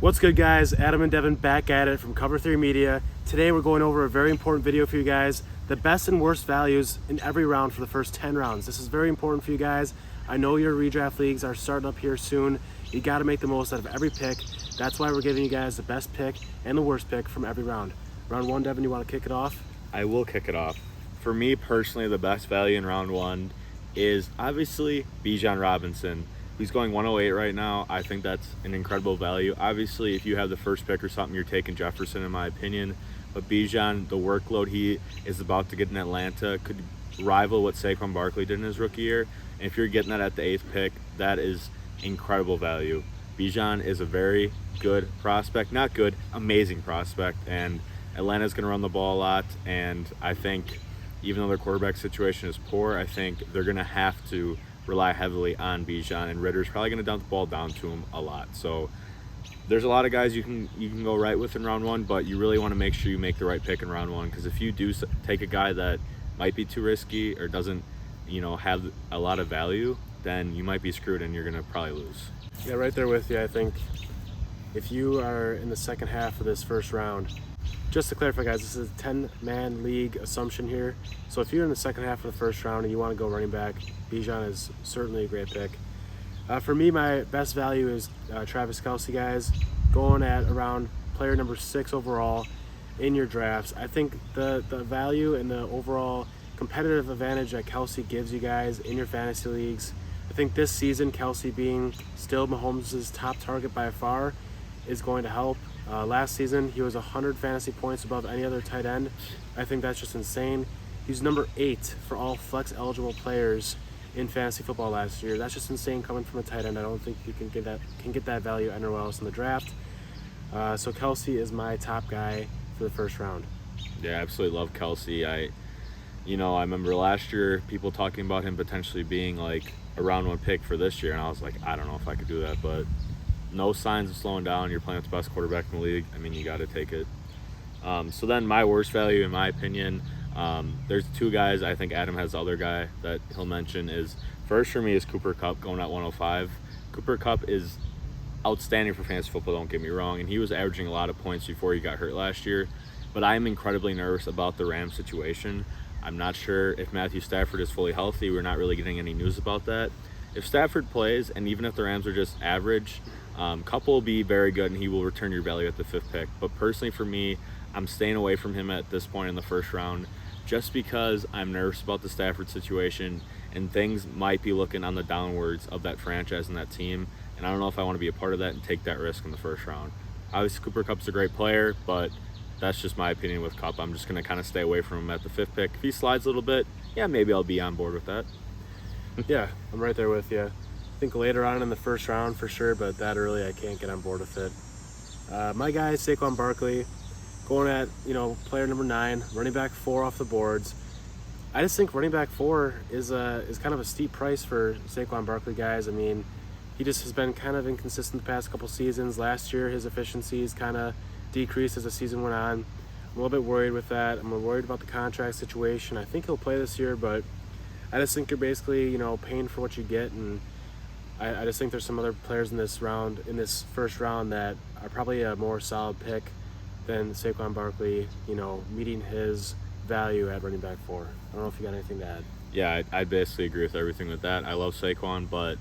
What's good, guys? Adam and Devin back at it from Cover 3 Media. Today we're going over a very important video for you guys, the best and worst values in every round for the first 10 rounds. This is very important for you guys. I know your redraft leagues are starting up here soon. You got to make the most out of every pick. That's why we're giving you guys the best pick and the worst pick from every round. Round one, Devin, you want to kick it off? I will kick it off. For me personally, the best value in round one is obviously Bijan Robinson. He's going 108 right now. I think that's an incredible value. Obviously, if you have the first pick or something, you're taking Jefferson, in my opinion. But Bijan, the workload he is about to get in Atlanta could rival what Saquon Barkley did in his rookie year. And if you're getting that at the 8th pick, that is incredible value. Bijan is a very good prospect. Not good, amazing prospect. And Atlanta's going to run the ball a lot. And I think even though their quarterback situation is poor, I think they're going to have to rely heavily on Bijan, and Ritter's probably going to dump the ball down to him a lot. So there's a lot of guys you can go right with in round one, but you really want to make sure you make the right pick in round one, because if you do take a guy that might be too risky or doesn't have a lot of value, then you might be screwed and you're going to probably lose. Yeah, right there with you. I think if you are in the second half of this first round, just to clarify, guys, this is a 10-man league assumption here. So if you're in the second half of the first round and you want to go running back, Bijan is certainly a great pick. For me, my best value is Travis Kelce, guys, going at around player number 6 overall in your drafts. I think the value and the overall competitive advantage that Kelce gives you guys in your fantasy leagues, I think this season, Kelce being still Mahomes' top target by far, is going to help. Last season, he was 100 fantasy points above any other tight end. I think that's just insane. He's number 8 for all flex-eligible players in fantasy football last year. That's just insane coming from a tight end. I don't think you can get that value anywhere else in the draft. So Kelce is my top guy for the first round. Yeah, I absolutely love Kelce. I remember last year people talking about him potentially being like a round one pick for this year, and I was like, I don't know if I could do that, but no signs of slowing down. You're playing with the best quarterback in the league. I mean, you got to take it. So then my worst value, in my opinion, there's 2 guys. I think Adam has the other guy that he'll mention. Is first for me is Cooper Kupp going at 105. Cooper Kupp is outstanding for fantasy football, don't get me wrong, and he was averaging a lot of points before he got hurt last year. But I'm incredibly nervous about the Rams situation. I'm not sure if Matthew Stafford is fully healthy. We're not really getting any news about that. If Stafford plays, and even if the Rams are just average, Kupp will be very good, and he will return your value at the 5th pick. But personally for me, I'm staying away from him at this point in the first round, just because I'm nervous about the Stafford situation, and things might be looking on the downwards of that franchise and that team. And I don't know if I want to be a part of that and take that risk in the first round. Obviously, Cooper Kupp's a great player, but that's just my opinion with Kupp. I'm just going to kind of stay away from him at the 5th pick. If he slides a little bit, yeah, maybe I'll be on board with that. Yeah, I'm right there with you. I think later on in the first round for sure, but that early I can't get on board with it. My guy is Saquon Barkley, going at player number 9, running back 4 off the boards. I just think running back 4 is kind of a steep price for Saquon Barkley, guys. I mean, he just has been kind of inconsistent the past couple seasons. Last year, his efficiencies kind of decreased as the season went on. I'm a little bit worried with that. I'm worried about the contract situation. I think he'll play this year, but I just think you're basically paying for what you get, and I just think there's some other players in this first round that are probably a more solid pick than Saquon Barkley, meeting his value at running back 4. I don't know if you got anything to add. Yeah, I basically agree with everything with that. I love Saquon, but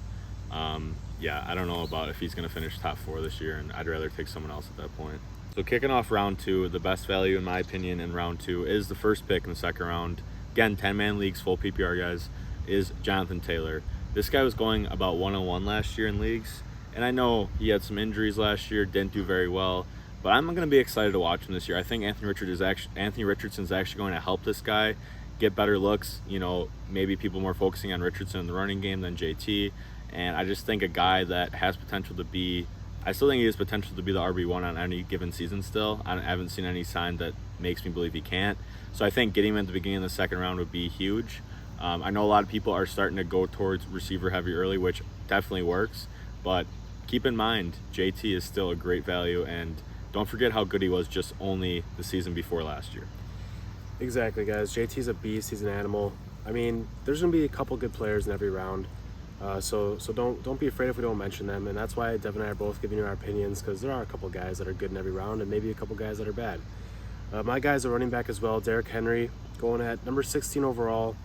yeah, I don't know about if he's going to finish top 4 this year, and I'd rather take someone else at that point. So kicking off round 2, the best value in my opinion in round 2 is the first pick in the second round. Again, 10-man leagues, full PPR guys, is Jonathan Taylor. This guy was going about 101 last year in leagues, and I know he had some injuries last year, didn't do very well, but I'm going to be excited to watch him this year. I think Anthony Richardson's actually going to help this guy get better looks. Maybe people more focusing on Richardson in the running game than JT, and I just think a guy that has potential to be, I still think he has potential to be the RB1 on any given season still. I haven't seen any sign that makes me believe he can't. So I think getting him at the beginning of the second round would be huge. I know a lot of people are starting to go towards receiver heavy early, which definitely works, but keep in mind, JT is still a great value, and don't forget how good he was just only the season before last year. Exactly, guys. JT's a beast. He's an animal. I mean, there's going to be a couple good players in every round. So don't be afraid if we don't mention them, and that's why Devin and I are both giving you our opinions, because there are a couple guys that are good in every round, and maybe a couple guys that are bad. My guys are running back as well. Derrick Henry going at number 16 overall,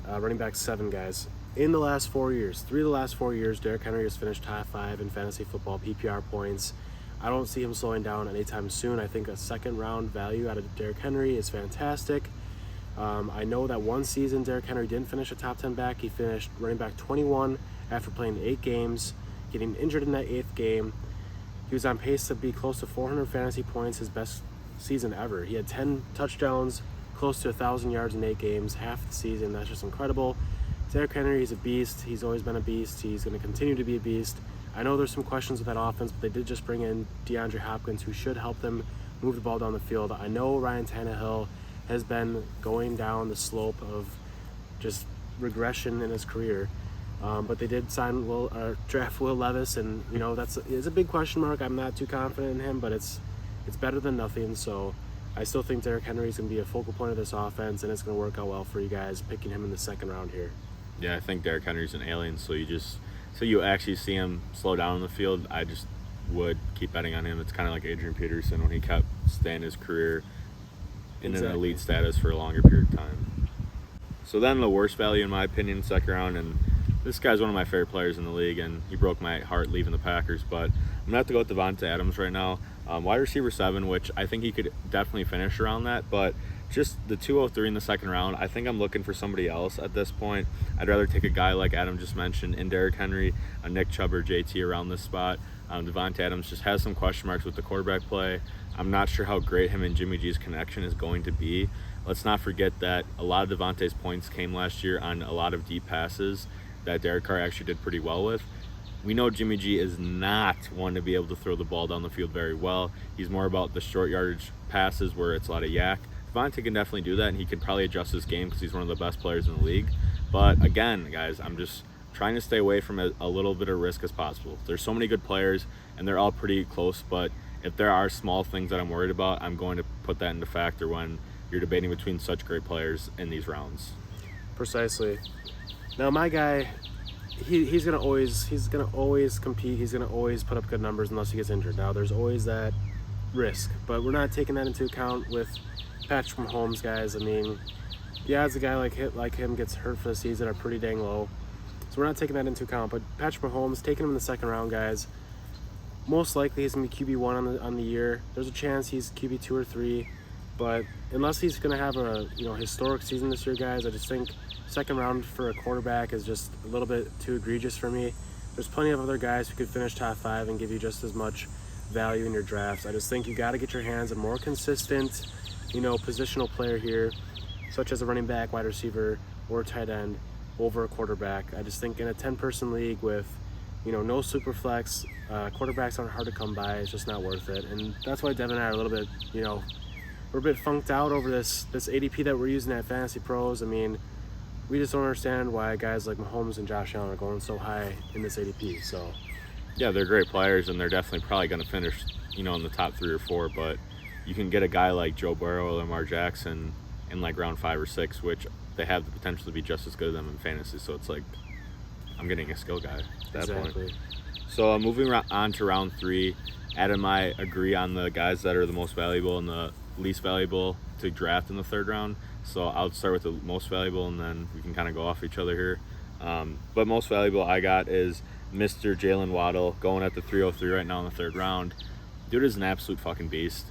running back 7 guys. In the last 4 years, 3 of the last 4 years, Derrick Henry has finished top 5 in fantasy football PPR points. I don't see him slowing down anytime soon. I think a second round value out of Derrick Henry is fantastic. I know that one season Derrick Henry didn't finish a top 10 back. He finished running back 21 after playing 8 games, getting injured in that 8th game. He was on pace to be close to 400 fantasy points, his best season ever. He had 10 touchdowns, close to 1,000 yards in 8 games, half the season. That's just incredible. Derrick Henry is a beast. He's always been a beast. He's going to continue to be a beast. I know there's some questions with that offense, but they did just bring in DeAndre Hopkins, who should help them move the ball down the field. I know Ryan Tannehill has been going down the slope of just regression in his career, but they did draft Will Levis, and it's a big question mark. I'm not too confident in him, but it's better than nothing. So I still think Derrick Henry is going to be a focal point of this offense, and it's going to work out well for you guys picking him in the second round here. Yeah, I think Derrick Henry's an alien, so you actually see him slow down on the field. I just would keep betting on him. It's kind of like Adrian Peterson when he kept staying his career in an elite status for a longer period of time. So then the worst value, in my opinion, second round, and this guy's one of my favorite players in the league, and he broke my heart leaving the Packers, but I'm going to have to go with Devin and Adam right now. Wide receiver 7, which I think he could definitely finish around that, but just the 203 in the second round, I think I'm looking for somebody else at this point. I'd rather take a guy like Adam just mentioned in Derrick Henry, a Nick Chubb or JT around this spot. Devontae Adams just has some question marks with the quarterback play. I'm not sure how great him and Jimmy G's connection is going to be. Let's not forget that a lot of Devontae's points came last year on a lot of deep passes that Derek Carr actually did pretty well with. We know Jimmy G is not one to be able to throw the ball down the field very well. He's more about the short yardage passes where it's a lot of yak. Devontae can definitely do that, and he can probably adjust his game because he's one of the best players in the league. But again, guys, I'm just trying to stay away from a little bit of risk as possible. There's so many good players, and they're all pretty close, but if there are small things that I'm worried about, I'm going to put that into factor when you're debating between such great players in these rounds. Precisely. Now my guy, he's gonna always compete. He's gonna always put up good numbers unless he gets injured. Now there's always that risk, but we're not taking that into account with Patrick Mahomes, guys. I mean, the odds a guy like him gets hurt for the season are pretty dang low, so we're not taking that into account. But Patrick Mahomes, taking him in the second round, guys. Most likely he's gonna be QB1 on the year. There's a chance he's QB2 or 3, but unless he's gonna have a historic season this year, guys, I just think second round for a quarterback is just a little bit too egregious for me. There's plenty of other guys who could finish top 5 and give you just as much value in your drafts. I just think you got to get your hands on more consistent, positional player here, such as a running back, wide receiver, or tight end over a quarterback. I just think in a 10-person league with no super flex, quarterbacks aren't hard to come by. It's just not worth it. And that's why Devin and I are a little bit, we're a bit funked out over this ADP that we're using at Fantasy Pros. I mean, we just don't understand why guys like Mahomes and Josh Allen are going so high in this ADP. So, yeah, they're great players, and they're definitely probably going to finish, in the top 3 or 4. But you can get a guy like Joe Burrow or Lamar Jackson in like round 5 or 6, which they have the potential to be just as good as them in fantasy. So it's like I'm getting a skill guy at that point. So moving on to round 3, Adam and I agree on the guys that are the most valuable and the least valuable to draft in the third round. So I'll start with the most valuable, and then we can kind of go off each other here. But most valuable I got is Mr. Jalen Waddle, going at the 303 right now in the third round. Dude is an absolute fucking beast.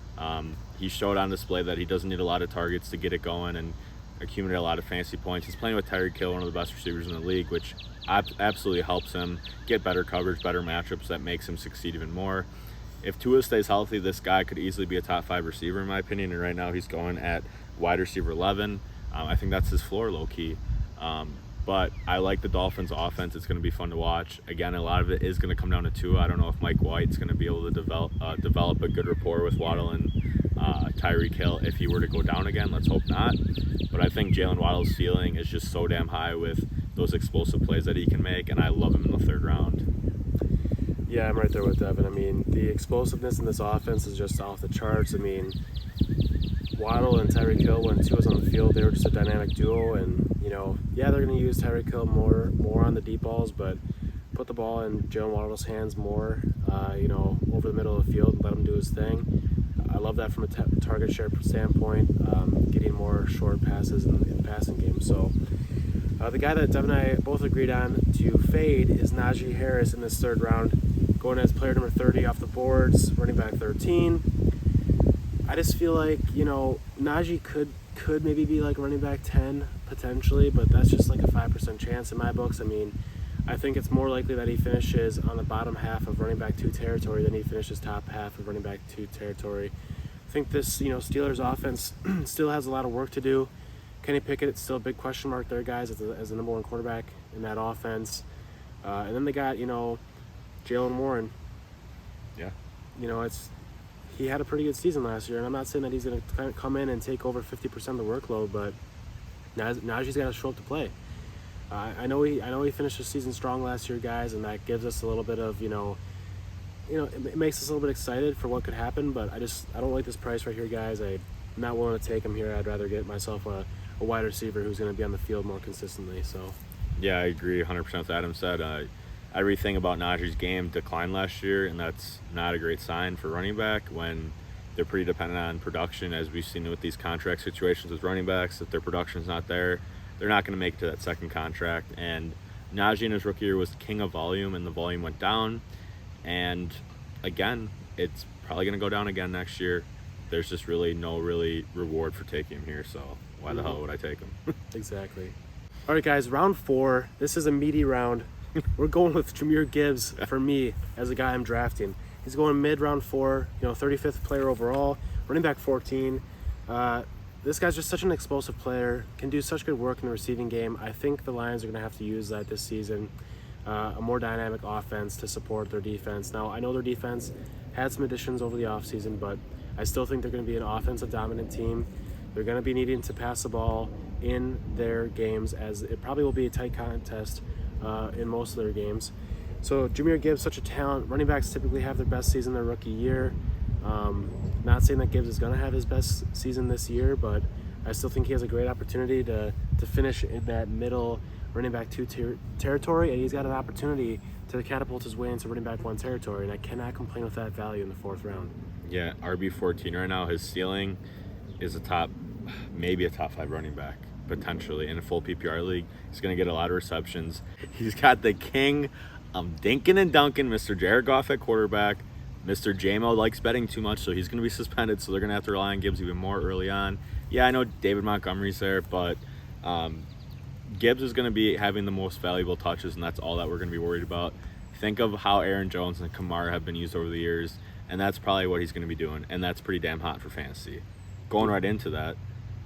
He showed on display that he doesn't need a lot of targets to get it going and accumulate a lot of fantasy points. He's playing with Tyreek Hill, one of the best receivers in the league, which absolutely helps him get better coverage, better matchups that makes him succeed even more. If Tua stays healthy, this guy could easily be a top 5 receiver in my opinion, and right now he's going at wide receiver 11. I think that's his floor low-key. But I like the Dolphins' offense. It's going to be fun to watch. Again, a lot of it is going to come down to Tua. I don't know if Mike White's going to be able to develop a good rapport with Waddle and Tyreek Hill if he were to go down again. Let's hope not. But I think Jalen Waddle's ceiling is just so damn high with those explosive plays that he can make, and I love him in the third round. Yeah, I'm right there with Devin. I mean, the explosiveness in this offense is just off the charts. I mean, Waddle and Tyreek Hill, when two was on the field, they were just a dynamic duo. And yeah, they're going to use Tyreek Hill more on the deep balls, but put the ball in Jalen Waddle's hands more, over the middle of the field, let him do his thing. I love that from a target share standpoint, getting more short passes in the passing game. So the guy that Devin and I both agreed on to fade is Najee Harris in this third round, going as player number 30 off the boards, running back 13. I just feel like, Najee could maybe be like running back 10 potentially, but that's just like a 5% chance in my books. I mean, I think it's more likely that he finishes on the bottom half of running back 2 territory than he finishes top half of running back 2 territory. I think this, Steelers offense still has a lot of work to do. Kenny Pickett's still a big question mark there, guys, as the number one quarterback in that offense. And then they got, Jalen Warren. Yeah. He had a pretty good season last year, and I'm not saying that he's going to come in and take over 50% of the workload, but Najee's got to show up to play. I know he finished the season strong last year, guys, and that gives us a little bit of, it makes us a little bit excited for what could happen, but I don't like this price right here, guys. I'm not willing to take him here. I'd rather get myself a wide receiver who's going to be on the field more consistently. So, yeah, I agree 100% with what Adam said. Everything about Najee's game declined last year, and that's not a great sign for running back when they're pretty dependent on production, as we've seen with these contract situations with running backs. If their production's not there, they're not going to make it to that second contract. And Najee in his rookie year was king of volume, and the volume went down. And again, it's probably going to go down again next year. There's just no reward for taking him here, so why the hell would I take him? Exactly. All right, guys, round 4. This is a meaty round. We're going with Jahmyr Gibbs for me as a guy I'm drafting. He's going mid round 4, 35th player overall, running back 14. This guy's just such an explosive player, can do such good work in the receiving game. I think the Lions are going to have to use that this season, a more dynamic offense to support their defense. Now, I know their defense had some additions over the offseason, but I still think they're going to be an offensive dominant team. They're going to be needing to pass the ball in their games, as it probably will be a tight contest in most of their games. So Jahmyr Gibbs, such a talent. Running backs typically have their best season their rookie year. Not saying that Gibbs is going to have his best season this year, but I still think he has a great opportunity to finish in that middle running back 2 territory, and he's got an opportunity to catapult his way into running back 1 territory, and I cannot complain with that value in the 4th round. Yeah, RB14 right now, his ceiling is maybe a top 5 running back, potentially, in a full PPR league. He's going to get a lot of receptions. He's got the king of Dinkin' and Duncan, Mr. Jared Goff at quarterback. Mr. JMO likes betting too much, so he's going to be suspended, so they're going to have to rely on Gibbs even more early on. Yeah, I know David Montgomery's there, but Gibbs is going to be having the most valuable touches, and that's all that we're going to be worried about. Think of how Aaron Jones and Kamara have been used over the years, and that's probably what he's going to be doing, and that's pretty damn hot for fantasy. Going right into that,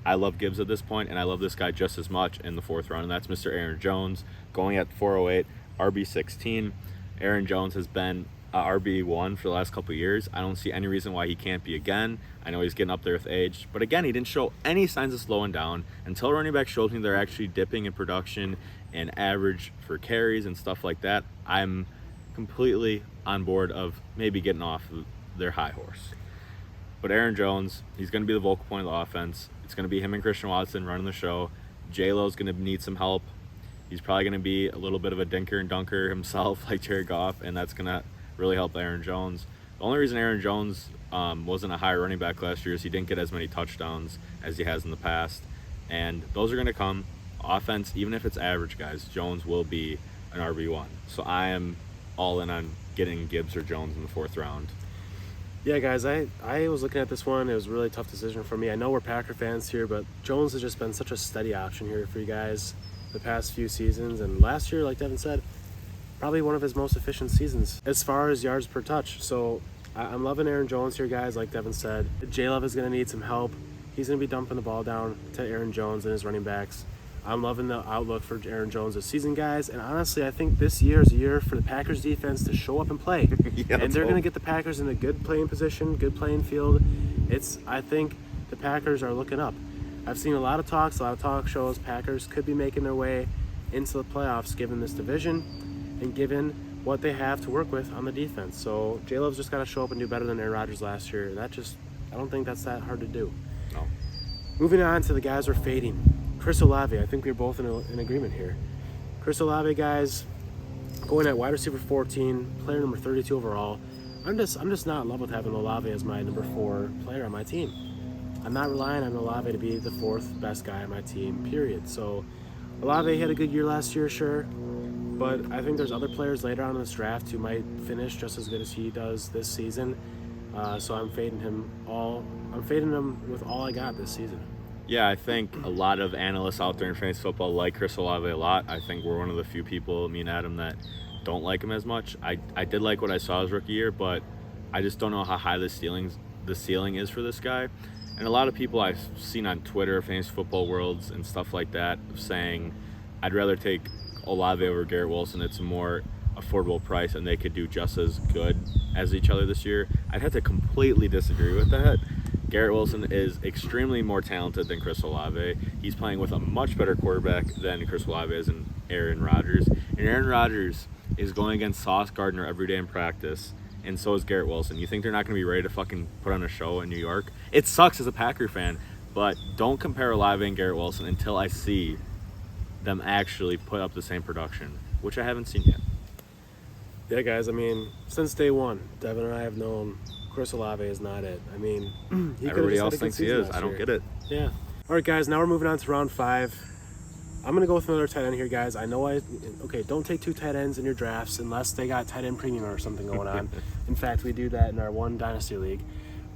I love Gibbs at this point, and I love this guy just as much in the 4th round, and that's Mr. Aaron Jones, going at 408, RB16. Aaron Jones has been RB1 for the last couple of years. I don't see any reason why he can't be again. I know he's getting up there with age, but again, he didn't show any signs of slowing down until running back showed me they're actually dipping in production and average for carries and stuff like that. I'm completely on board of maybe getting off their high horse. But Aaron Jones, he's going to be the vocal point of the offense. It's going to be him and Christian Watson running the show. J-Lo's going to need some help. He's probably going to be a little bit of a dinker and dunker himself like Jared Goff, and that's going to really help Aaron Jones. The only reason Aaron Jones wasn't a high running back last year is he didn't get as many touchdowns as he has in the past, and those are going to come. Offense, even if it's average, guys, Jones will be an RB1. So I am all in on getting Gibbs or Jones in the 4th round. Yeah, guys, I was looking at this one. It was a really tough decision for me. I know we're Packer fans here, but Jones has just been such a steady option here for you guys the past few seasons. And last year, like Devin said, probably one of his most efficient seasons as far as yards per touch. So I'm loving Aaron Jones here, guys. Like Devin said, J-Love is going to need some help. He's going to be dumping the ball down to Aaron Jones and his running backs. I'm loving the outlook for Aaron Jones this season, guys. And honestly, I think this year is a year for the Packers defense to show up and play. And they're going to get the Packers in a good playing position, good playing field. I think the Packers are looking up. I've seen a lot of talk shows. Packers could be making their way into the playoffs given this division and given what they have to work with on the defense. So J-Love's just got to show up and do better than Aaron Rodgers last year. I don't think that's that hard to do. No. Moving on to the guys we're fading. Chris Olave, I think we're both in agreement here. Chris Olave, guys, going at wide receiver 14, player number 32 overall. I'm just not in love with having Olave as my number 4 player on my team. I'm not relying on Olave to be the 4th best guy on my team, period. So Olave had a good year last year, sure, but I think there's other players later on in this draft who might finish just as good as he does this season. So I'm fading him with all I got this season. Yeah, I think a lot of analysts out there in fantasy football like Chris Olave a lot. I think we're one of the few people, me and Adam, that don't like him as much. I did like what I saw his rookie year, but I just don't know how high the ceiling is for this guy. And a lot of people I've seen on Twitter, fantasy football worlds and stuff like that, saying I'd rather take Olave over Garrett Wilson. It's a more affordable price and they could do just as good as each other this year. I'd have to completely disagree with that. Garrett Wilson is extremely more talented than Chris Olave. He's playing with a much better quarterback than Chris Olave is in Aaron Rodgers. And Aaron Rodgers is going against Sauce Gardner every day in practice, and so is Garrett Wilson. You think they're not going to be ready to fucking put on a show in New York? It sucks as a Packer fan, but don't compare Olave and Garrett Wilson until I see them actually put up the same production, which I haven't seen yet. Yeah, guys, I mean, since day one, Devin and I have known Chris Olave is not it. I mean, everybody else thinks he is. I don't get it. Yeah. All right, guys, now we're moving on to round 5. I'm going to go with another tight end here, guys. Okay, don't take 2 tight ends in your drafts unless they got tight end premium or something going on. In fact, we do that in our one dynasty league.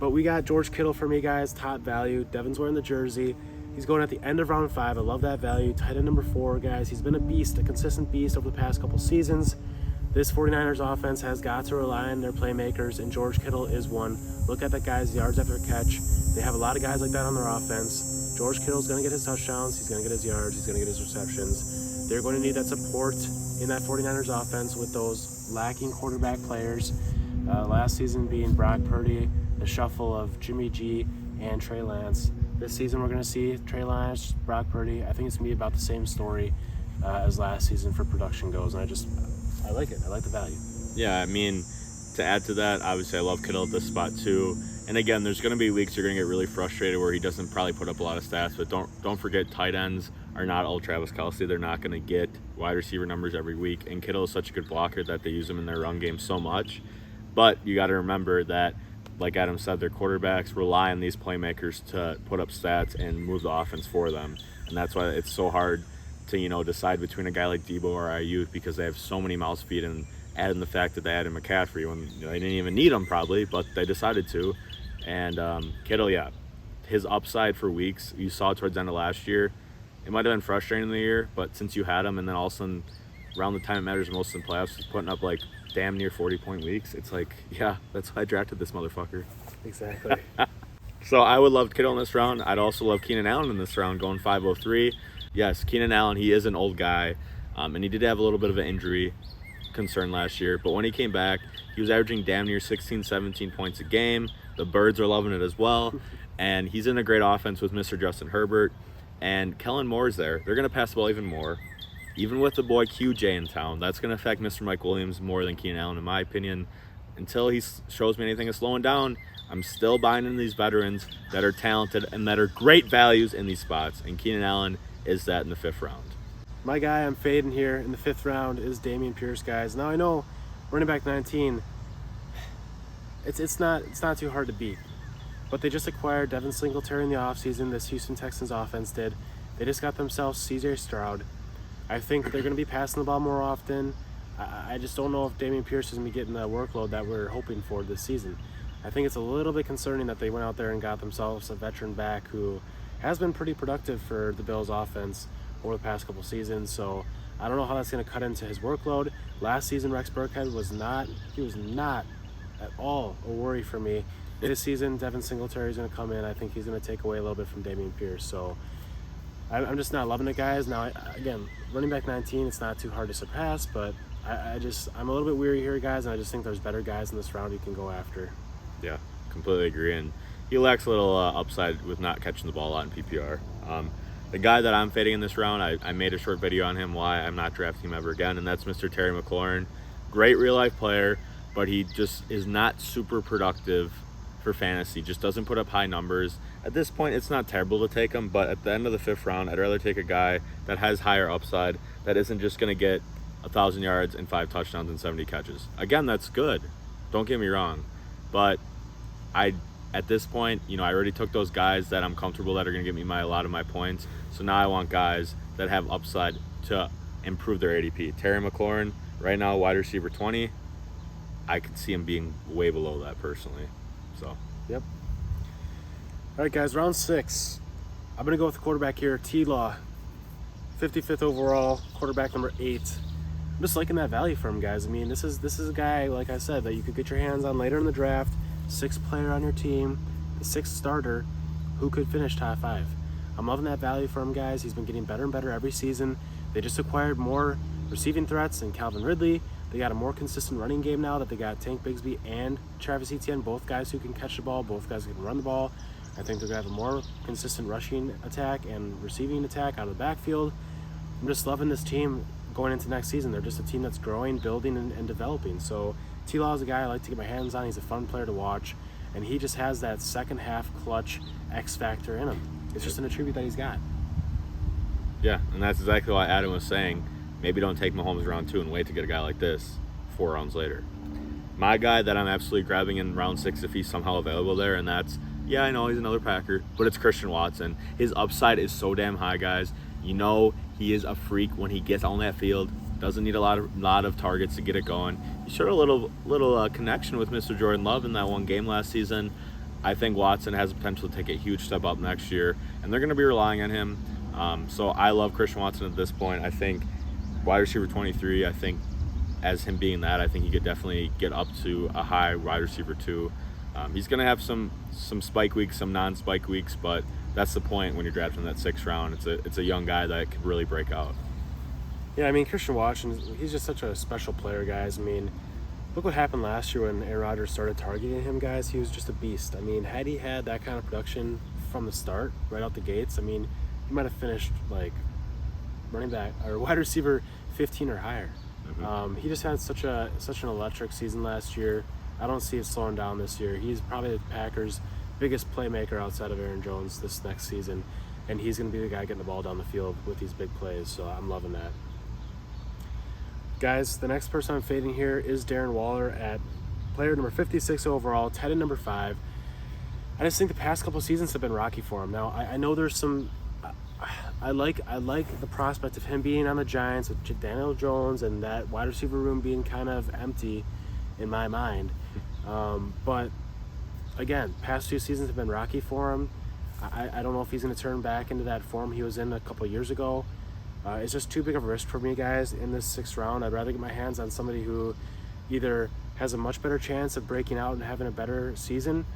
But we got George Kittle for me, guys, top value. Devin's wearing the jersey. He's going at the end of round 5. I love that value. Tight end number 4, guys. He's been a beast, a consistent beast over the past couple seasons. This 49ers offense has got to rely on their playmakers, and George Kittle is one. Look at that guy's yards after catch. They have a lot of guys like that on their offense. George Kittle's going to get his touchdowns. He's going to get his yards. He's going to get his receptions. They're going to need that support in that 49ers offense with those lacking quarterback players. Last season being Brock Purdy, the shuffle of Jimmy G and Trey Lance. This season we're going to see Trey Lance, Brock Purdy. I think it's going to be about the same story as last season for production goes, and I like it. I like the value. Yeah, I mean, to add to that, obviously I love Kittle at this spot too. And again, there's going to be weeks you're going to get really frustrated where he doesn't probably put up a lot of stats, but don't forget tight ends are not all Travis Kelce. They're not going to get wide receiver numbers every week, and Kittle is such a good blocker that they use him in their run game so much. But you got to remember that, like Adam said, their quarterbacks rely on these playmakers to put up stats and move the offense for them. And that's why it's so hard to, decide between a guy like Debo or Ayuk, because they have so many mouths to feed, and add in the fact that they added McCaffrey when they didn't even need him probably, but they decided to. And Kittle, yeah, his upside for weeks, you saw towards the end of last year. It might have been frustrating in the year, but since you had him, and then all of a sudden, around the time it matters most in the playoffs, he's putting up like damn near 40-point weeks. It's like, yeah, that's why I drafted this motherfucker. Exactly. So I would love Kittle in this round. I'd also love Keenan Allen in this round, going 503. Yes, Keenan Allen, he is an old guy, and he did have a little bit of an injury concern last year, but when he came back, he was averaging damn near 16, 17 points a game. The Birds are loving it as well, and he's in a great offense with Mr. Justin Herbert, and Kellen Moore's there. They're going to pass the ball even more. Even with the boy QJ in town, that's going to affect Mr. Mike Williams more than Keenan Allen, in my opinion. Until he shows me anything is slowing down, I'm still buying in these veterans that are talented and that are great values in these spots, and Keenan Allen is that in the 5th round. My guy I'm fading here in the 5th round is Dameon Pierce, guys. Now I know running back 19, it's not too hard to beat, but they just acquired Devin Singletary in the offseason. This Houston Texans offense did. They just got themselves CJ Stroud. I think they're going to be passing the ball more often. I just don't know if Dameon Pierce is going to be getting the workload that we're hoping for this season. I think it's a little bit concerning that they went out there and got themselves a veteran back who has been pretty productive for the Bills offense over the past couple seasons. So I don't know how that's going to cut into his workload. Last season, Rex Burkhead was not at all a worry for me. This season, Devin Singletary is going to come in. I think he's going to take away a little bit from Dameon Pierce. So I'm just not loving it, guys. Now, again, running back 19, it's not too hard to surpass, but I'm a little bit weary here, guys, and I just think there's better guys in this round you can go after. Yeah, completely agree. And he lacks a little upside with not catching the ball a lot in PPR. The guy that I'm fading in this round, I made a short video on him, why I'm not drafting him ever again, and that's Mr. Terry McLaurin. Great real-life player, but he just is not super productive for fantasy. Just doesn't put up high numbers. At this point, it's not terrible to take him, but at the end of the 5th round, I'd rather take a guy that has higher upside, that isn't just going to get 1,000 yards and 5 touchdowns and 70 catches. Again, that's good. Don't get me wrong. But at this point, I already took those guys that I'm comfortable that are going to give me a lot of my points. So now I want guys that have upside to improve their ADP. Terry McLaurin, right now, wide receiver 20. I could see him being way below that personally. So. Yep. All right, guys, round 6. I'm going to go with the quarterback here, T-Law. 55th overall, quarterback number 8. I'm just liking that value for him, guys. I mean, this is a guy, like I said, that you could get your hands on later in the draft. 6th player on your team, the 6th starter, who could finish top 5. I'm loving that value for him, guys. He's been getting better and better every season. They just acquired more receiving threats than Calvin Ridley. They got a more consistent running game now that they got Tank Bigsby and Travis Etienne, both guys who can catch the ball, both guys who can run the ball. I think they're going to have a more consistent rushing attack and receiving attack out of the backfield. I'm just loving this team going into next season. They're just a team that's growing, building, and developing. So T-Law is a guy I like to get my hands on. He's a fun player to watch, and he just has that second half clutch X factor in him. It's just an attribute that he's got. Yeah, and that's exactly why Adam was saying, maybe don't take Mahomes round 2 and wait to get a guy like this 4 rounds later. My guy that I'm absolutely grabbing in round 6 if he's somehow available there, and that's, I know he's another Packer, but it's Christian Watson. His upside is so damn high, guys. He is a freak when he gets on that field. Doesn't need a lot of targets to get it going. He showed a little connection with Mr. Jordan Love in that one game last season. I think Watson has the potential to take a huge step up next year, and they're going to be relying on him. So I love Christian Watson at this point. I think wide receiver 23, I think as him being that, I think he could definitely get up to a high wide receiver 2. He's going to have some spike weeks, some non-spike weeks, but that's the point when you're drafting in that 6th round. It's a young guy that could really break out. Yeah, I mean, Christian Watson, he's just such a special player, guys. I mean, look what happened last year when Aaron Rodgers started targeting him, guys. He was just a beast. I mean, had he had that kind of production from the start, right out the gates, I mean, he might have finished like running back or wide receiver 15 or higher. Mm-hmm. He just had such an electric season last year. I don't see it slowing down this year. He's probably the Packers' biggest playmaker outside of Aaron Jones this next season, and he's going to be the guy getting the ball down the field with these big plays, so I'm loving that. Guys, the next person I'm fading here is Darren Waller at player number 56 overall, tight end number 5. I just think the past couple seasons have been rocky for him. Now, I know there's some... I like the prospect of him being on the Giants with Daniel Jones and that wide receiver room being kind of empty in my mind. But, again, past 2 seasons have been rocky for him. I don't know if he's going to turn back into that form he was in a couple years ago. It's just too big of a risk for me, guys, in this 6th round. I'd rather get my hands on somebody who either has a much better chance of breaking out and having a better season,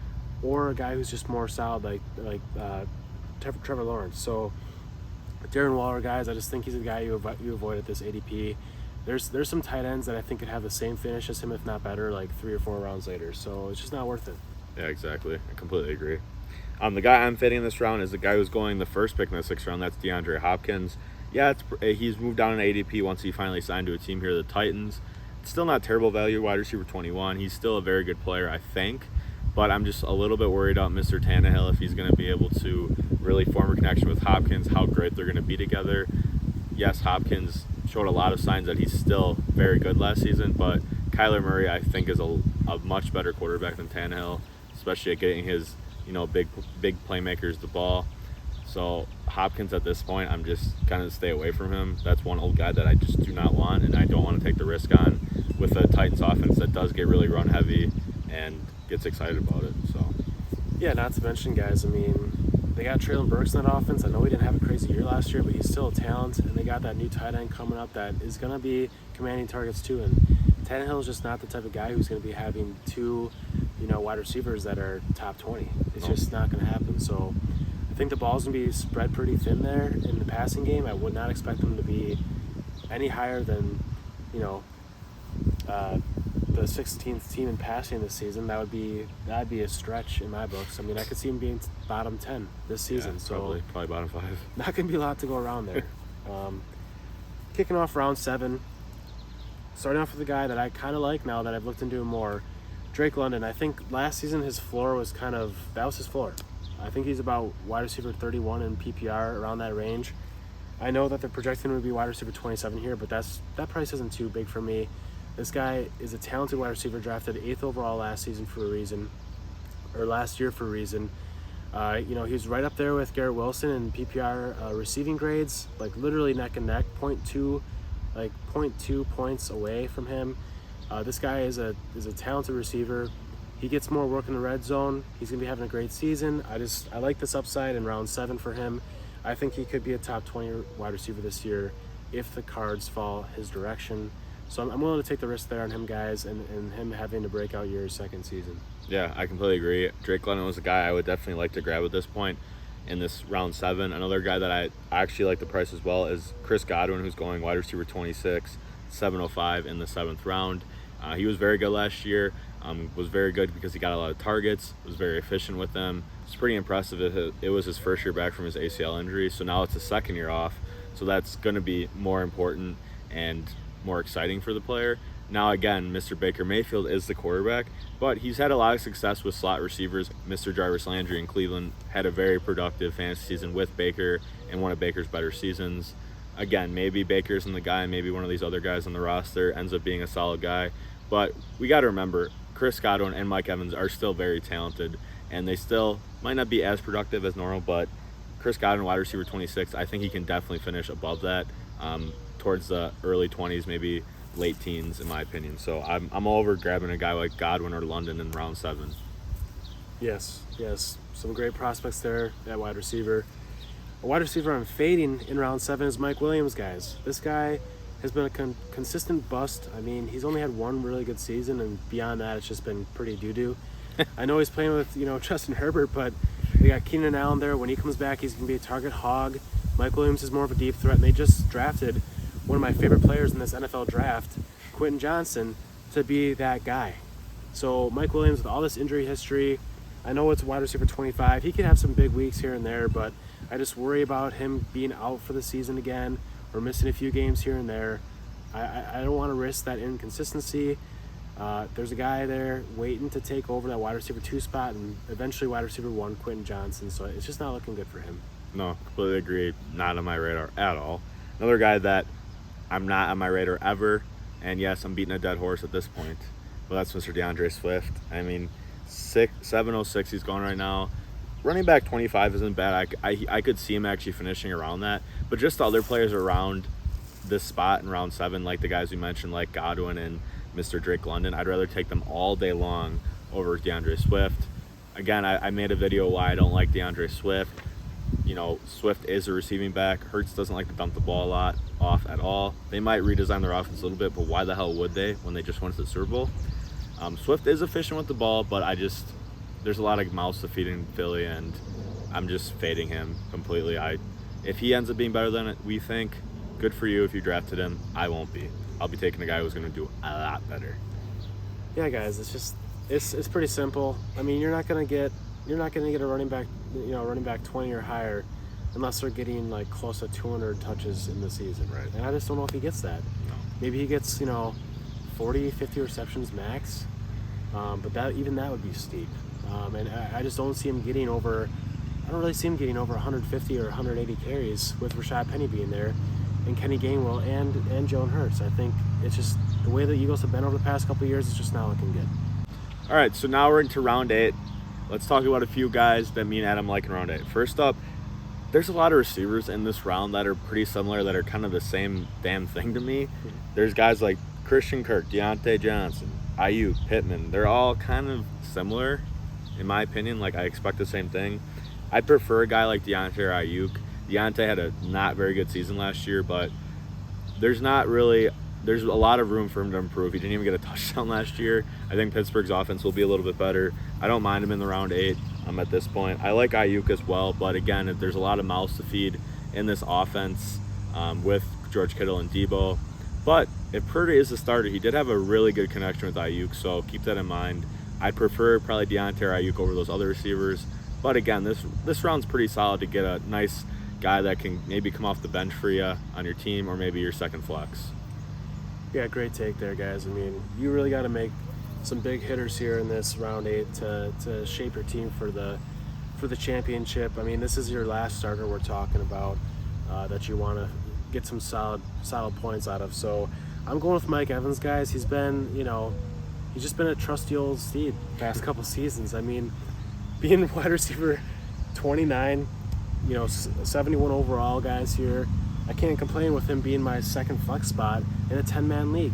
or a guy who's just more solid, like Trevor Lawrence. So Darren Waller, guys, I just think he's a guy you avoid at this ADP. There's some tight ends that I think could have the same finish as him, if not better, like 3 or 4 rounds later. So it's just not worth it. Yeah, exactly. I completely agree. The guy I'm fitting in this round is the guy who's going the first pick in the 6th round. That's DeAndre Hopkins. Yeah, he's moved down in ADP once he finally signed to a team here, the Titans. It's still not terrible value, wide receiver 21. He's still a very good player, I think. But I'm just a little bit worried about Mr. Tannehill, if he's going to be able to really form a connection with Hopkins, how great they're going to be together. Yes, Hopkins showed a lot of signs that he's still very good last season, but Kyler Murray, I think, is a much better quarterback than Tannehill, especially at getting his big playmakers the ball. So Hopkins at this point, I'm just kind of stay away from him. That's one old guy that I just do not want, and I don't want to take the risk on with a Titans offense that does get really run heavy and gets excited about it. So yeah, not to mention, guys, I mean, they got Traylon Burks in that offense. I know he didn't have a crazy year last year, but he's still a talent, and they got that new tight end coming up that is going to be commanding targets too. And Tannehill is just not the type of guy who's going to be having 2, wide receivers that are top 20. It's just not going to happen. So I think the ball's going to be spread pretty thin there in the passing game. I would not expect them to be any higher than, the 16th team in passing this season. That'd be a stretch in my books. I mean, I could see him being bottom 10 this season. Yeah, so probably bottom 5. Not going to be a lot to go around there. Kicking off round 7, starting off with a guy that I kind of like now that I've looked into him more, Drake London, I think last season his floor was that was his floor. I think he's about wide receiver 31 in PPR, around that range. I know that they're projecting him to be wide receiver 27 here, but that price isn't too big for me. This guy is a talented wide receiver, drafted 8th overall last year for a reason. He was right up there with Garrett Wilson in PPR receiving grades, like literally neck and neck, 0.2 points away from him. This guy is a talented receiver. He gets more work in the red zone. He's gonna be having a great season. I like this upside in round 7 for him. I think he could be a top 20 wide receiver this year if the cards fall his direction. So I'm willing to take the risk there on him, guys, and him having a breakout year his second season. Yeah, I completely agree. Drake London was a guy I would definitely like to grab at this point in this round 7. Another guy that I actually like the price as well is Chris Godwin, who's going wide receiver 26, 705 in the 7th round. He was very good last year. Was very good because he got a lot of targets, was very efficient with them. It's pretty impressive. It was his first year back from his ACL injury, so now it's his second year off. So that's going to be more important and more exciting for the player. Now again, Mr. Baker Mayfield is the quarterback, but he's had a lot of success with slot receivers. Mr. Jarvis Landry in Cleveland had a very productive fantasy season with Baker and one of Baker's better seasons. Again, maybe Baker isn't the guy, maybe one of these other guys on the roster ends up being a solid guy, but we got to remember Chris Godwin and Mike Evans are still very talented, and they still might not be as productive as normal, but Chris Godwin, wide receiver 26, I think he can definitely finish above that, towards the early 20s, maybe late teens, in my opinion. So I'm all over grabbing a guy like Godwin or London in round 7. Yes, some great prospects there at wide receiver. A wide receiver I'm fading in round 7 is Mike Williams, guys. This guy has been a consistent bust. I mean, he's only had one really good season, and beyond that, it's just been pretty doo-doo. I know he's playing with, Justin Herbert, but we got Keenan Allen there. When he comes back, he's going to be a target hog. Mike Williams is more of a deep threat, and they just drafted one of my favorite players in this NFL draft, Quentin Johnson, to be that guy. So Mike Williams, with all this injury history, I know it's wide receiver 25. He could have some big weeks here and there, but I just worry about him being out for the season again or missing a few games here and there. I don't want to risk that inconsistency. There's a guy there waiting to take over that wide receiver 2 spot and eventually wide receiver 1, Quentin Johnson. So it's just not looking good for him. No, completely agree. Not on my radar at all. Another guy that I'm not on my radar ever, and yes, I'm beating a dead horse at this point, but that's Mr. DeAndre Swift. I mean, 706 he's going right now. Running back 25 isn't bad. I could see him actually finishing around that, but just the other players around this spot in round 7, like the guys we mentioned, like Godwin and Mr. Drake London, I'd rather take them all day long over DeAndre Swift. Again, I made a video why I don't like DeAndre Swift. Swift is a receiving back. Hurts doesn't like to dump the ball a lot off at all. They might redesign their offense a little bit, but why the hell would they when they just went to the Super Bowl? Swift is efficient with the ball, but there's a lot of mouths to feed in Philly, and I'm just fading him completely. If he ends up being better than we think, good for you if you drafted him. I won't be. I'll be taking a guy who's going to do a lot better. Yeah, guys, it's pretty simple. I mean, you're not going to get a running back, running back 20 or higher unless they're getting like close to 200 touches in the season. Right. And I just don't know if he gets that. No. Maybe he gets, 40, 50 receptions max. But that would be steep. And I just don't see him getting over, I don't really see him getting over 150 or 180 carries with Rashad Penny being there and Kenny Gainwell and Jalen Hurts. I think it's just the way the Eagles have been over the past couple of years, it's just not looking good. All right, so now we're into round 8. Let's talk about a few guys that me and Adam like in round 8. First up, there's a lot of receivers in this round that are pretty similar, that are kind of the same damn thing to me. There's guys like Christian Kirk, Deontay Johnson, Ayuk, Pittman. They're all kind of similar, in my opinion. Like, I expect the same thing. I prefer a guy like Deontay or Ayuk. Deontay had a not very good season last year, but there's a lot of room for him to improve. He didn't even get a touchdown last year. I think Pittsburgh's offense will be a little bit better. I don't mind him in the round 8 at this point. I like Ayuk as well, but again, there's a lot of mouths to feed in this offense with George Kittle and Debo. But if Purdy is the starter, he did have a really good connection with Ayuk, so keep that in mind. I'd prefer probably Deontay or Ayuk over those other receivers. But again, this round's pretty solid to get a nice guy that can maybe come off the bench for you on your team, or maybe your second flex. Yeah, great take there, guys. I mean, you really got to make some big hitters here in this round 8 to shape your team for the championship. I mean, this is your last starter we're talking about that you want to get some solid points out of. So I'm going with Mike Evans, guys. He's been, he's just been a trusty old steed the past couple seasons. I mean, being wide receiver 29, 71 overall, guys, here. I can't complain with him being my second flex spot in a 10-man league.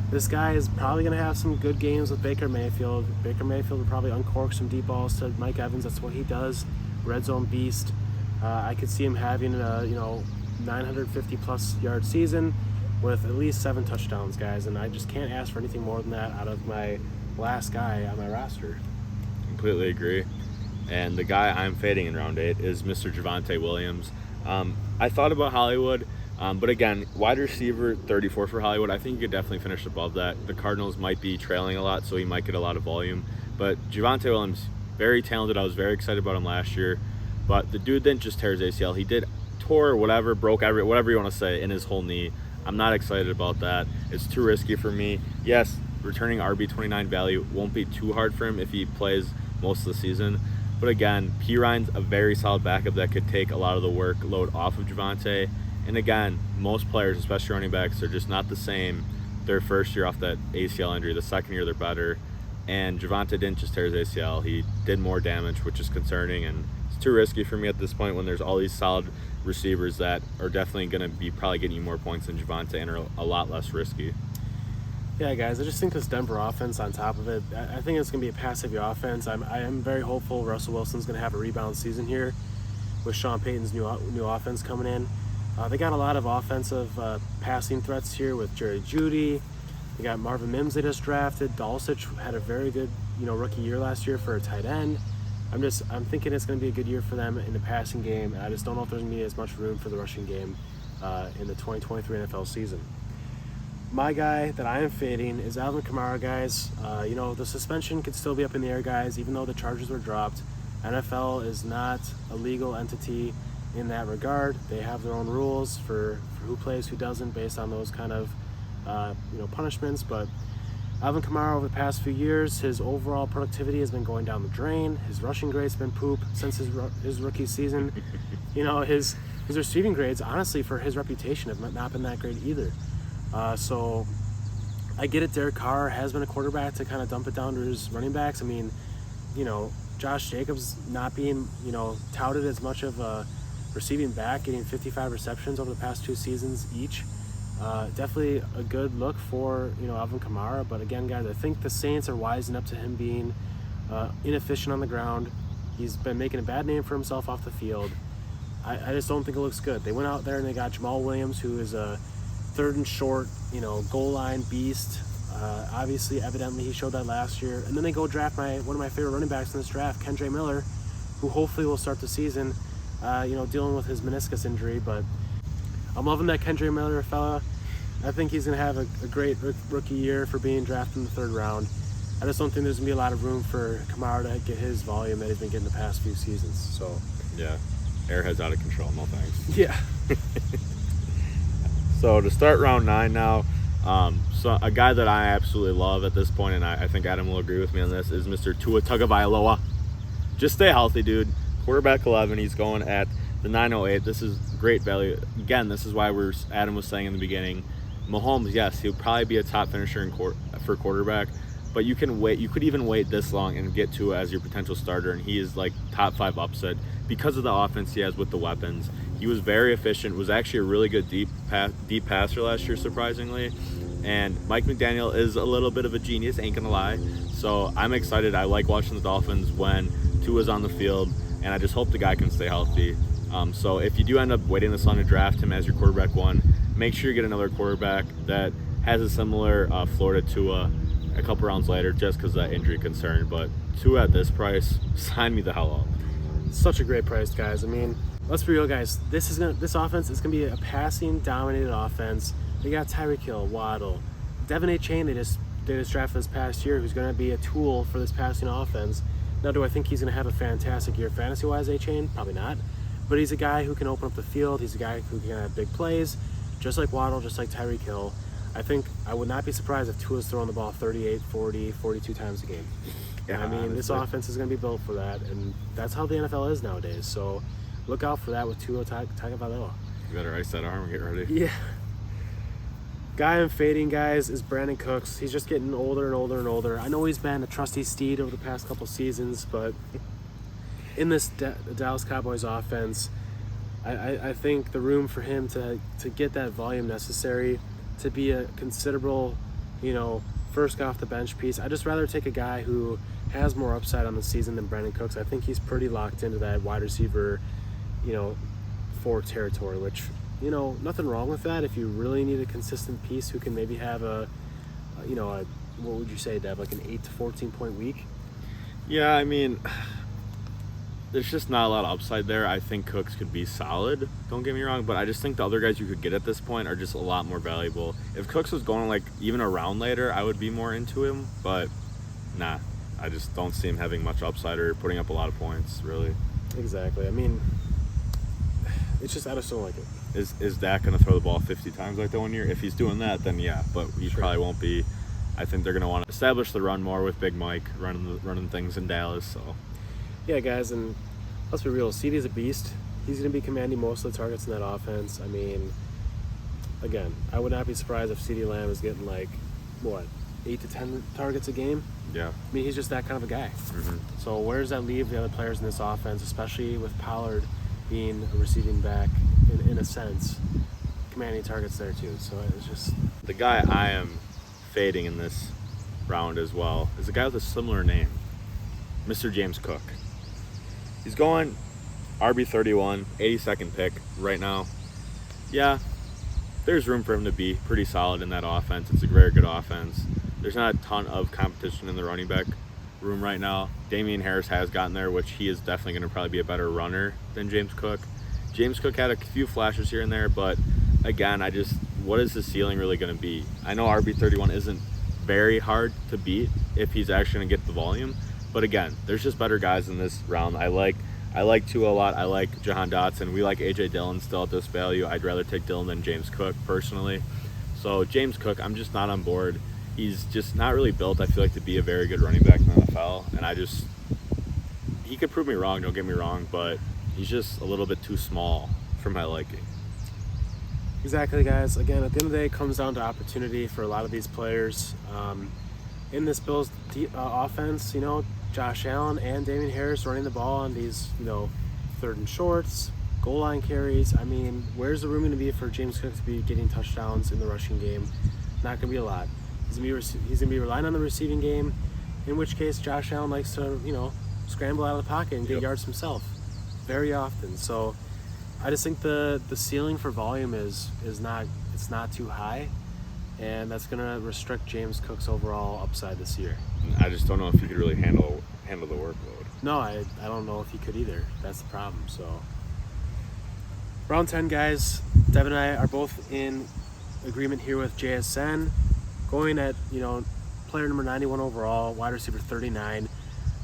This guy is probably going to have some good games with Baker Mayfield. Baker Mayfield will probably uncork some deep balls to Mike Evans. That's what he does. Red zone beast. I could see him having a 950-plus yard season with at least 7 touchdowns, guys. And I just can't ask for anything more than that out of my last guy on my roster. Completely agree. And the guy I'm fading in round 8 is Mr. Javonte Williams. I thought about Hollywood, but again, wide receiver 34 for Hollywood. I think you could definitely finish above that. The Cardinals might be trailing a lot, so he might get a lot of volume. But Javonte Williams, very talented. I was very excited about him last year. But the dude didn't just tear his ACL. He tore whatever, broke whatever you want to say, in his whole knee. I'm not excited about that. It's too risky for me. Yes, returning RB29 value won't be too hard for him if he plays most of the season. But again, P. Ryan's a very solid backup that could take a lot of the workload off of Javonte. And again, most players, especially running backs, are just not the same their first year off that ACL injury. The second year, they're better. And Javonte didn't just tear his ACL. He did more damage, which is concerning. And it's too risky for me at this point when there's all these solid receivers that are definitely going to be probably getting you more points than Javonte and are a lot less risky. Yeah, guys, I just think this Denver offense on top of it, I think it's going to be a pass-heavy offense. I am very hopeful Russell Wilson's going to have a rebound season here with Sean Payton's new offense coming in. They got a lot of offensive passing threats here with Jerry Jeudy. They got Marvin Mims they just drafted. Dulcich had a very good rookie year last year for a tight end. I'm thinking it's going to be a good year for them in the passing game. I just don't know if there's going to be as much room for the rushing game in the 2023 NFL season. My guy that I am fading is Alvin Kamara, guys. The suspension could still be up in the air, guys, even though the charges were dropped. NFL is not a legal entity in that regard. They have their own rules for who plays, who doesn't, based on those kind of punishments. But Alvin Kamara, over the past few years, his overall productivity has been going down the drain. His rushing grade's been poop since his rookie season. His receiving grades, honestly, for his reputation, have not been that great either. So I get it. Derek Carr has been a quarterback to kind of dump it down to his running backs. I mean, Josh Jacobs not being, touted as much of a receiving back, getting 55 receptions over the past 2 seasons each. Definitely a good look for, Alvin Kamara. But again, guys, I think the Saints are wising up to him being inefficient on the ground. He's been making a bad name for himself off the field. I just don't think it looks good. They went out there and they got Jamal Williams, who is a third and short, goal line beast. Obviously, evidently, he showed that last year. And then they go draft one of my favorite running backs in this draft, Kendre Miller, who hopefully will start the season, dealing with his meniscus injury. But I'm loving that Kendre Miller fella. I think he's going to have a great rookie year for being drafted in the 3rd round. I just don't think there's going to be a lot of room for Kamara to get his volume that he's been getting the past few seasons. So yeah, airhead's out of control. No thanks. Yeah. So to start round 9 now, so a guy that I absolutely love at this point, and I think Adam will agree with me on this, is Mr. Tua Tagovailoa. Just stay healthy, dude. Quarterback 11, he's going at the 908. This is great value. Again, this is why Adam was saying in the beginning, Mahomes, yes, he'll probably be a top finisher for quarterback, but you can wait. You could even wait this long and get Tua as your potential starter, and he is like top 5 upset because of the offense he has with the weapons. He was very efficient, was actually a really good deep passer last year, surprisingly. And Mike McDaniel is a little bit of a genius, ain't gonna lie. So I'm excited. I like watching the Dolphins when Tua's on the field, and I just hope the guy can stay healthy. So if you do end up waiting this long to draft him as your quarterback 1, make sure you get another quarterback that has a similar floor to Tua a couple rounds later, just because of that injury concern. But Tua at this price, sign me the hell up. Such a great price, guys. I mean, let's be real, guys. This offense is gonna be a passing dominated offense. They got Tyreek Hill, Waddle, Devin A. Chain. They just drafted this past year, who's gonna be a tool for this passing offense. Now, do I think he's gonna have a fantastic year fantasy-wise, A. Chain? Probably not. But he's a guy who can open up the field. He's a guy who can have big plays, just like Waddle, just like Tyreek Hill. I think I would not be surprised if Tua's throwing the ball 38, 40, 42 times a game. Yeah, I mean, honestly. this offense is going to be built for that, and that's how the NFL is nowadays. So look out for that with Tua Tagovailoa. You better ice that arm and get ready. Yeah. Guy I'm fading, guys, is Brandon Cooks. He's just getting older and older and older. I know he's been a trusty steed over the past couple seasons, but in this Dallas Cowboys offense, I think the room for him to get that volume necessary to be a considerable, first guy off the bench piece. I'd just rather take a guy who has more upside on the season than Brandon Cooks. I think he's pretty locked into that wide receiver, 4 territory, which, nothing wrong with that. If you really need a consistent piece who can maybe have a what would you say, Dev, like an 8 to 14 point week? Yeah, I mean, there's just not a lot of upside there. I think Cooks could be solid, don't get me wrong, but I just think the other guys you could get at this point are just a lot more valuable. If Cooks was going like even a round later, I would be more into him, but nah, I just don't see him having much upside or putting up a lot of points, really. Exactly. I mean, it's just, I just don't like it. Is Dak going to throw the ball 50 times like that one year? If he's doing that, then yeah, but he probably won't be. I think they're going to want to establish the run more with Big Mike running things in Dallas. So yeah, guys, and let's be real, CeeDee's a beast. He's going to be commanding most of the targets in that offense. I mean, again, I would not be surprised if CeeDee Lamb is getting 8 to 10 targets a game. yeah. I mean, he's just that kind of a guy. Mm-hmm. So where does that leave the other players in this offense, especially with Pollard being a receiving back in a sense, commanding targets there too. So it's just... The guy I am fading in this round as well is a guy with a similar name, Mr. James Cook. He's going RB31, 82nd pick right now. Yeah, there's room for him to be pretty solid in that offense. It's a very good offense. There's not a ton of competition in the running back room right now. Damian Harris has gotten there, which he is definitely going to probably be a better runner than James Cook. James Cook had a few flashes here and there, but again, what is his ceiling really going to be? I know RB31 isn't very hard to beat if he's actually going to get the volume, but again, there's just better guys in this round. I like Tua a lot. I like Jahan Dotson. We like AJ Dillon still at this value. I'd rather take Dillon than James Cook personally. So James Cook, I'm just not on board. He's just not really built, I feel like, to be a very good running back in the NFL. And he could prove me wrong, don't get me wrong, but he's just a little bit too small for my liking. Exactly, guys. Again, at the end of the day, it comes down to opportunity for a lot of these players. In this Bills offense, Josh Allen and Damian Harris running the ball on these, third and shorts, goal line carries. I mean, where's the room going to be for James Cook to be getting touchdowns in the rushing game? Not going to be a lot. He's going to be relying on the receiving game, in which case Josh Allen likes to, scramble out of the pocket and get yards himself very often. So I just think the ceiling for volume is not too high, and that's going to restrict James Cook's overall upside this year. I just don't know if he could really handle the workload. No, I don't know if he could either. That's the problem. So round 10, guys, Devin and I are both in agreement here with JSN, going at player number 91 overall, wide receiver 39.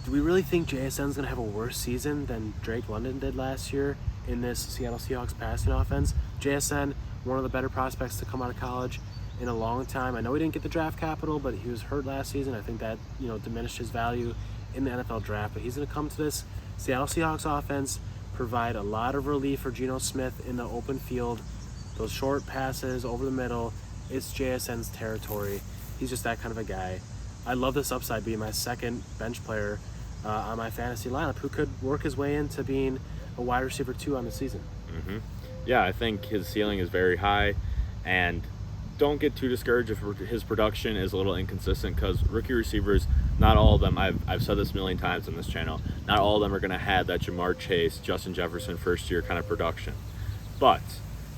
Do we really think JSN's going to have a worse season than Drake London did last year in this Seattle Seahawks passing offense? JSN, one of the better prospects to come out of college in a long time. I know he didn't get the draft capital, but he was hurt last season. I think that diminished his value in the NFL draft. But he's going to come to this Seattle Seahawks offense, provide a lot of relief for Geno Smith in the open field. Those short passes over the middle, it's JSN's territory. He's just that kind of a guy. I love this upside being my second bench player on my fantasy lineup who could work his way into being a wide receiver 2 on the season. Mm-hmm. Yeah, I think his ceiling is very high, and don't get too discouraged if his production is a little inconsistent, because rookie receivers, not all of them, I've said this a million times on this channel, not all of them are going to have that Jamar Chase, Justin Jefferson first year kind of production. But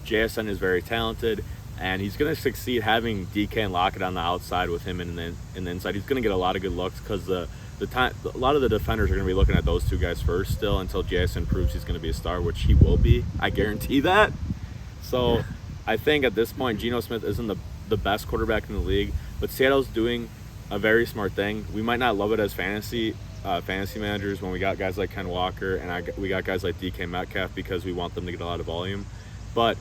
JSN is very talented, and he's going to succeed having DK and Lockett on the outside with him in the inside. He's going to get a lot of good looks because a lot of the defenders are going to be looking at those two guys first still until JSN proves he's going to be a star, which he will be. I guarantee that. So I think at this point, Geno Smith isn't the best quarterback in the league, but Seattle's doing a very smart thing. We might not love it as fantasy managers when we got guys like Ken Walker and we got guys like DK Metcalf because we want them to get a lot of volume. But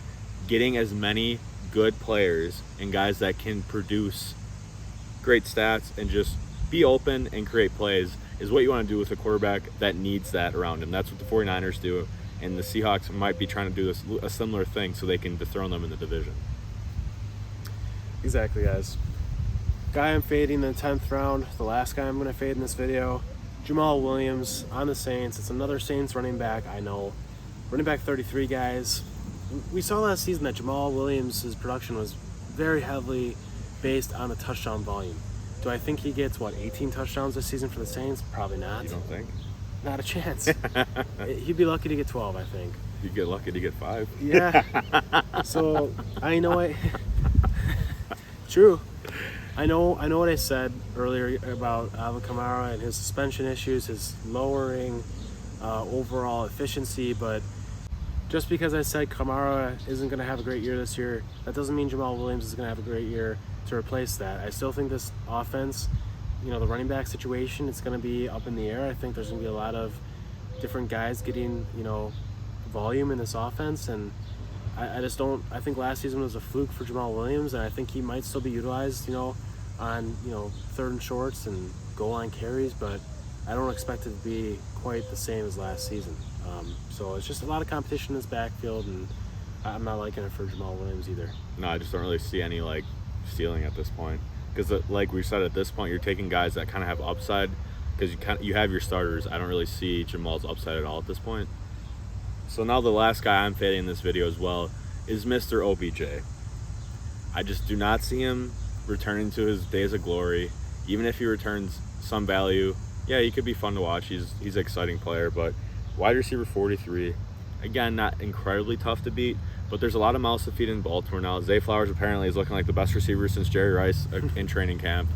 getting as many good players and guys that can produce great stats and just be open and create plays is what you want to do with a quarterback that needs that around him. That's what the 49ers do, and the Seahawks might be trying to do a similar thing so they can dethrone them in the division. Exactly, guys. Guy I'm fading in the 10th round, the last guy I'm going to fade in this video, Jamal Williams on the Saints. It's another Saints running back, I know. Running back 33, guys. We saw last season that Jamal Williams' production was very heavily based on the touchdown volume. Do I think he gets, 18 touchdowns this season for the Saints? Probably not. You don't think? Not a chance. He'd be lucky to get 12, I think. You'd get lucky to get 5. Yeah. So, I know it. True. I know what I said earlier about Alvin Kamara and his suspension issues, his lowering overall efficiency, but just because I said Kamara isn't going to have a great year this year, that doesn't mean Jamal Williams is going to have a great year to replace that. I still think this offense, the running back situation, it's going to be up in the air. I think there's going to be a lot of different guys getting, volume in this offense, and I just don't. I think last season was a fluke for Jamal Williams, and I think he might still be utilized, on third and shorts and goal line carries, but I don't expect it to be quite the same as last season. So it's just a lot of competition in this backfield, and I'm not liking it for Jamal Williams either. No, I just don't really see any ceiling at this point, because like we said, at this point you're taking guys that kind of have upside, because you have your starters. I don't really see Jamal's upside at all at this point. So now the last guy I'm fading in this video as well is Mr. OBJ. I just do not see him returning to his days of glory. Even if he returns some value, yeah, he could be fun to watch. He's an exciting player, but wide receiver 43, again, not incredibly tough to beat, but there's a lot of mouths to feed in Baltimore now. Zay Flowers apparently is looking like the best receiver since Jerry Rice in training camp,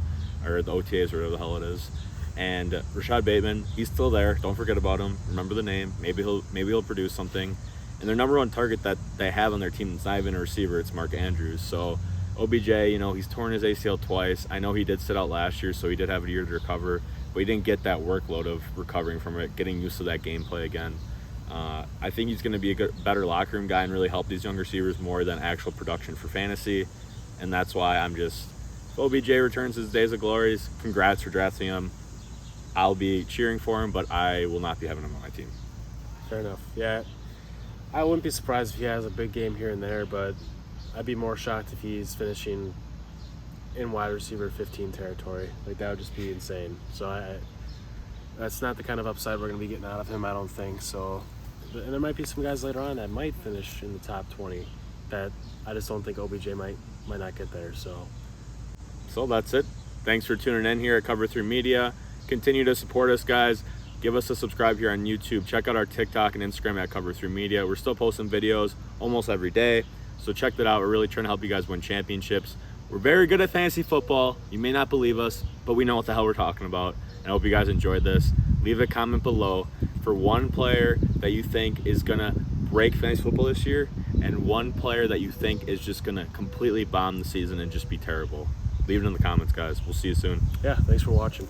or the OTAs, or whatever the hell it is. And Rashad Bateman, he's still there. Don't forget about him. Remember the name. Maybe he'll produce something. And their number one target that they have on their team is not even a receiver. It's Mark Andrews. So OBJ, he's torn his ACL twice. I know he did sit out last year, so he did have a year to recover, but he didn't get that workload of recovering from it, getting used to that gameplay again. I think he's going to be a better locker room guy and really help these young receivers more than actual production for fantasy. And that's why if OBJ returns his days of glories, congrats for drafting him. I'll be cheering for him, but I will not be having him on my team. Fair enough. Yeah, I wouldn't be surprised if he has a big game here and there, but I'd be more shocked if he's finishing in wide receiver 15 territory. That would just be insane. So that's not the kind of upside we're going to be getting out of him, I don't think. So, and there might be some guys later on that might finish in the top 20 that I just don't think OBJ might not get there. So that's it. Thanks for tuning in here at Cover 3 Media. Continue to support us, guys. Give us a subscribe here on YouTube. Check out our TikTok and Instagram at Cover 3 Media. We're still posting videos almost every day, so check that out. We're really trying to help you guys win championships. We're very good at fantasy football. You may not believe us, but we know what the hell we're talking about. And I hope you guys enjoyed this. Leave a comment below for one player that you think is going to break fantasy football this year, and one player that you think is just going to completely bomb the season and just be terrible. Leave it in the comments, guys. We'll see you soon. Yeah, thanks for watching.